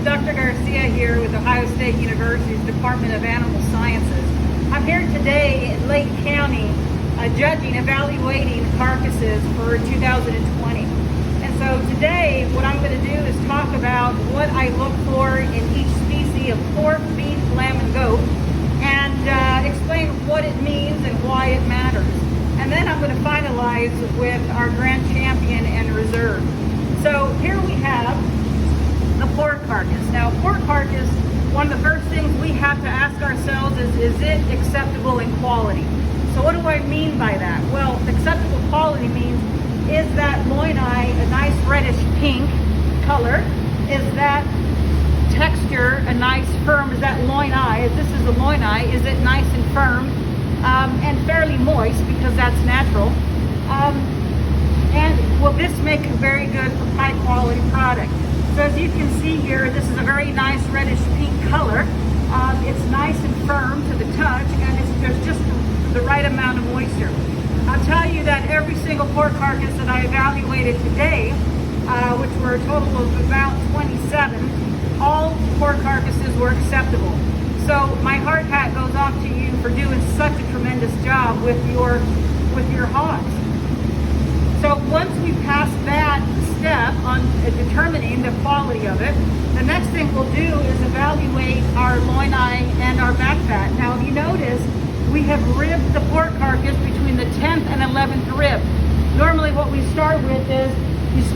is Dr. Garcia here with Ohio State University's Department of Animal Sciences. I'm here today in Lake County judging, evaluating carcasses for 2020. And so today what I'm going to do is talk about what I look for in each species of pork, beef, lamb, and goat, and explain what it means and why it matters. And then I'm going to finalize with our grand champion and reserve. So here we have the pork carcass. Now, pork carcass, one of the first things we have to ask ourselves is it acceptable in quality? So what do I mean by that? Well, acceptable quality means, is that loin eye a nice reddish pink color? Is that texture a nice firm? Is that loin eye, if this is the loin eye, is it nice and firm and fairly moist, because that's natural? And will this make a very good high quality product? So as you can see here, this is a very nice reddish pink color. It's nice and firm to the touch, and there's just the right amount of moisture. I'll tell you that every single pork carcass that I evaluated today, which were a total of about 27, all pork carcasses were acceptable. So my hard hat goes off to you for doing such a tremendous job with your hogs. So once we pass that step on determining the quality of it, the next thing we'll do is evaluate our loin eye and our back fat. Now, if you notice, we have ribbed the pork carcass between the 10th and 11th rib. Normally what we start with is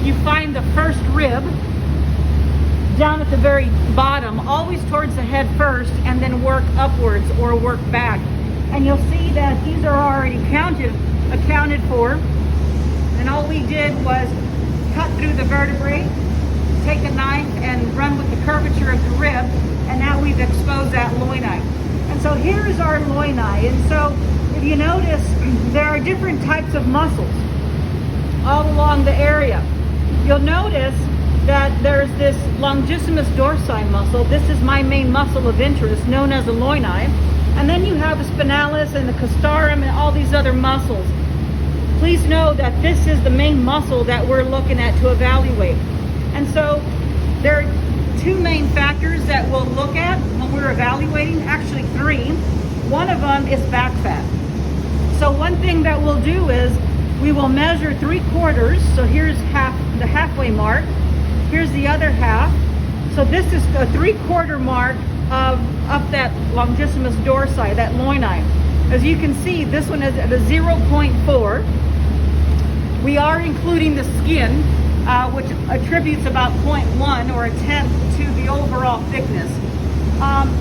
you find the first rib down at the very bottom, always towards the head first, and then work upwards or work back. And you'll see that these are already accounted for. And all we did was cut through the vertebrae, take a knife and run with the curvature of the rib, and now we've exposed that loin eye. And so here is our loin eye. And so if you notice, there are different types of muscles all along the area. You'll notice that there's this longissimus dorsi muscle. This is my main muscle of interest, known as the loin eye. And then you have the spinalis and the castarum and all these other muscles. Please know that this is the main muscle that we're looking at to evaluate. And so there are two main factors that we'll look at when we're evaluating, actually three. One of them is back fat. So one thing that we'll do is we will measure 3/4. So here's the halfway mark. Here's the other half. So this is a 3/4 mark of that longissimus dorsi, that loin eye. As you can see, this one is at a 0.4. We are including the skin, which attributes about 0.1 or a tenth to the overall thickness.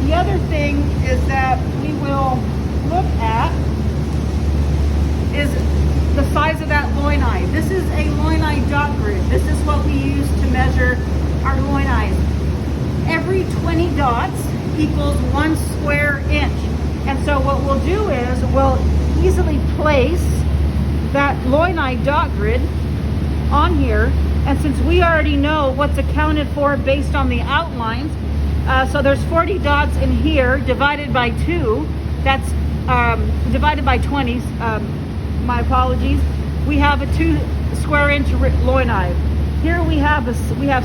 The other thing is that we will look at is the size of that loin eye. This is a loin eye dot grid. This is what we use to measure our loin eyes. Every 20 dots equals 1 square inch. And so what we'll do is we'll easily place that loin eye dot grid on here. And since we already know what's accounted for based on the outlines, so there's 40 dots in here divided by 2. That's divided by 20. My apologies. We have a 2 square inch loin eye. Here we have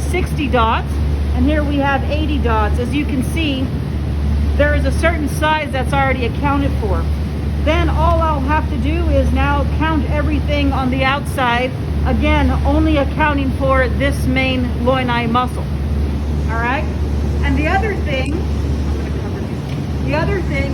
60 dots, and here we have 80 dots. As you can see, there is a certain size that's already accounted for. Then all I'll have to do is now count everything on the outside, again only accounting for this main loin eye muscle. All right. And the other thing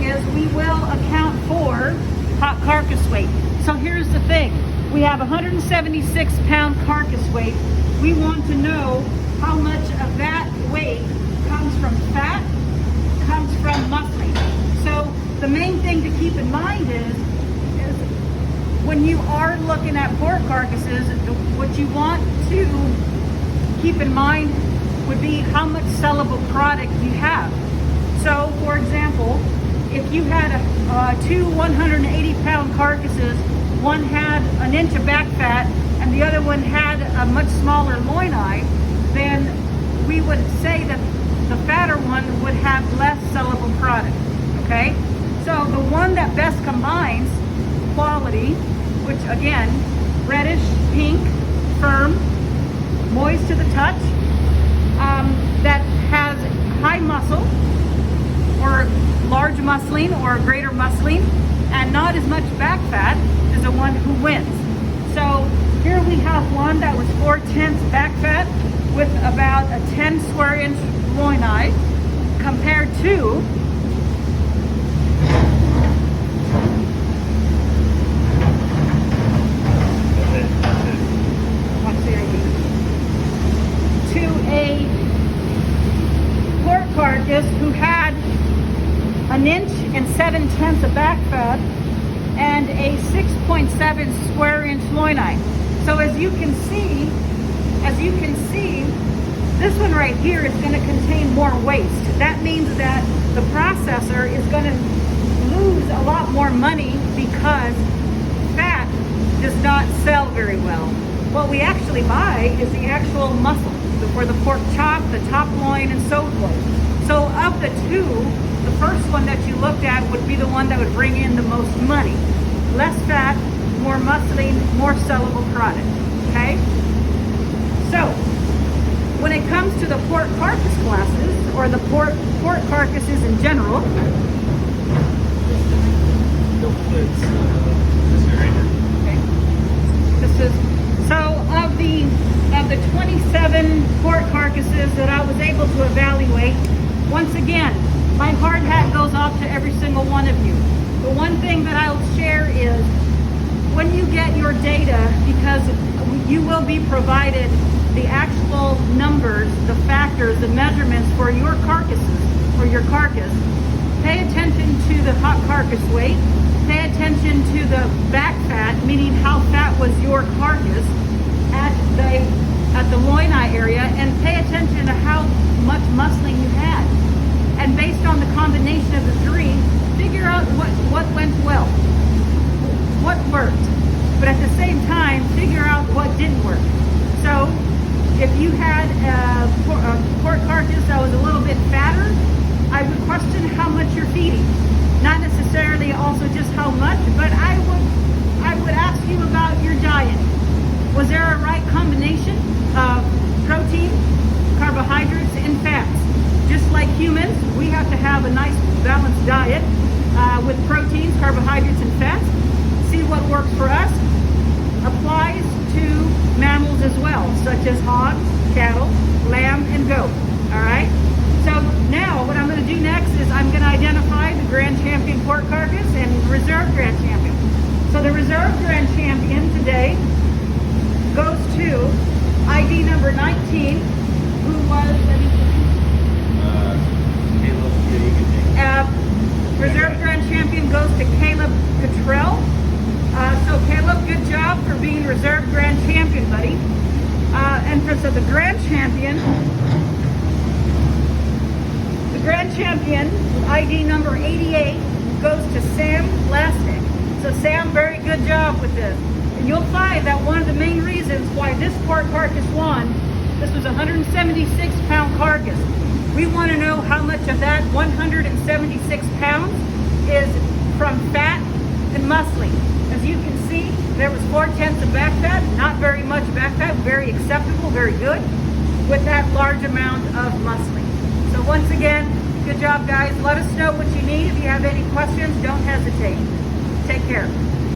is we will account for hot carcass weight. So here's the thing, we have 176 pound carcass weight. We want to know how much of that weight comes from fat, comes from muscling. So the main thing to keep in mind is when you are looking at pork carcasses, what you want to keep in mind would be how much sellable product you have. So for example, if you had two 180-pound carcasses, one had an inch of back fat and the other one had a much smaller loin eye, then we would say that the fatter one would have less sellable product, okay? So the one that best combines quality, which again, reddish, pink, firm, moist to the touch, that has muscling or greater muscling and not as much back fat is the one who wins. So here we have one that was 4/10 back fat with about a 10 square inch loin eye compared to a pork carcass who had an inch and 7/10 of back fat and a 6.7 square inch loin eye. So as you can see, this one right here is going to contain more waste. That means that the processor is going to lose a lot more money because fat does not sell very well. What we actually buy is the actual muscle for the pork chop, the top loin, and so forth. So of the two, the first one that you looked at would be the one that would bring in the most money. Less fat, more muscling, more sellable product, okay? So when it comes to the pork carcass classes, or the pork carcasses in general, okay. This is, so of the 27 pork carcasses that I was able to evaluate, once again, my hard hat goes off to every single one of you. The one thing that I'll share is when you get your data, because you will be provided the actual numbers, the factors, the measurements for your carcasses, for your carcass, pay attention to the hot carcass weight, pay attention to the back fat, meaning how fat was your carcass at the loin eye area, and pay attention to how much muscling you had. And based on the combination of the three, figure out what went well, what worked. But at the same time, figure out what didn't work. So if you had a pork carcass that was a little bit fatter, I would question how much you're feeding. Not necessarily also just how much, but I would ask you about your diet. Was there a right combination of protein, carbohydrates, and fats? Just like humans, we have to have a nice balanced diet with proteins, carbohydrates, and fats. See what works for us. Applies to mammals as well, such as hogs, cattle, lamb, and goat. All right? So now what I'm going to do next is I'm going to identify the Grand Champion pork carcass and Reserve Grand Champion. So the Reserve Grand Champion today goes to ID number 19, who was Reserve Grand Champion goes to Caleb Cottrell. So Caleb, good job for being Reserve Grand Champion, buddy. And so the Grand Champion, ID number 88, goes to Sam Lasnik. So Sam, very good job with this. And you'll find that one of the main reasons why this pork carcass won, this was a 176-pound carcass. We want to know how much of that 176 pounds is from fat and muscling. As you can see, there was 4/10 of back fat, not very much back fat, very acceptable, very good, with that large amount of muscling. So once again, good job guys. Let us know what you need. If you have any questions, don't hesitate. Take care.